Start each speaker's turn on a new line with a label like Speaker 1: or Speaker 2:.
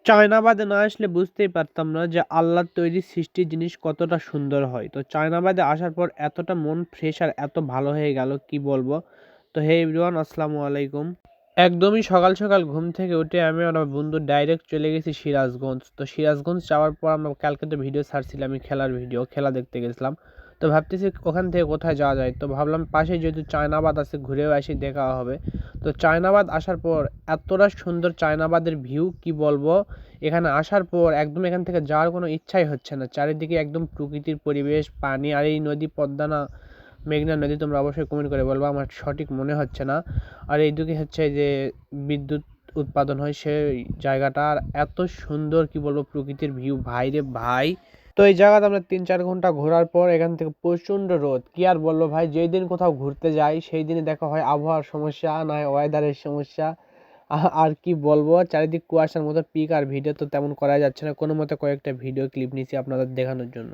Speaker 1: চায়নাবাদে না আসলে বুঝতেই পারতাম না যে আল্লাহর তৈরি সৃষ্টির জিনিস কতটা সুন্দর হয়। তো চায়নাবাদে আসার পর এতটা মন ফ্রেশ আর এত ভালো হয়ে গেল কি বলবো। তো হে এভরিওয়ান, আসসালামু আলাইকুম। একদমই সকাল সকাল ঘুম থেকে উঠে আমি আর আমার বন্ধু ডাইরেক্ট চলে গেছি সিরাজগঞ্জ। তো সিরাজগঞ্জ যাওয়ার পর আমরা কালকে তো ভিডিও ছাড়ছিলাম, আমি খেলার ভিডিও, খেলা দেখতে গেছিলাম। তো ভাবতেছি ওখান থেকে কোথায় যাওয়া যায়, তো ভাবলাম পাশে যেহেতু চায়নাবাদ আছে ঘুরেও আসি, দেখা হবে। তো চায়নাবাদ আসার পর এতটা সুন্দর চায়নাবাদের ভিউ কি বলবো। এখানে আসার পর একদম এখান থেকে যাওয়ার কোনো ইচ্ছাই হচ্ছে না, চারিদিকে একদম প্রকৃতির পরিবেশ, পানি, আর এই নদী পদ্মা না মেঘনা নদী, তোমরা অবশ্যই কমেন্ট করে বলবো, আমার সঠিক মনে হচ্ছে না। আর এইদিকে হচ্ছে যে বিদ্যুৎ উৎপাদন হয় সেই জায়গাটা, আর এত সুন্দর কি বলবো প্রকৃতির ভিউ, ভাই রে ভাই। তো এই জায়গাতে আমরা 3-4 ঘন্টা ঘোরার পর এখান থেকে প্রচন্ড রোদ, কি আর বলবো ভাই, যেই দিন কোথাও ঘুরতে যাই সেই দিনে দেখা হয় আবহাওয়ার সমস্যা, না হয় ওয়েদারের সমস্যা। আর কি বলবো, চারিদিক কুয়াশার মতো পিক, আর ভিডিও তো তেমন করা যাচ্ছে না, কোনো মতে কয়েকটা ভিডিও ক্লিপ নিয়েছি আপনাদের দেখানোর জন্য।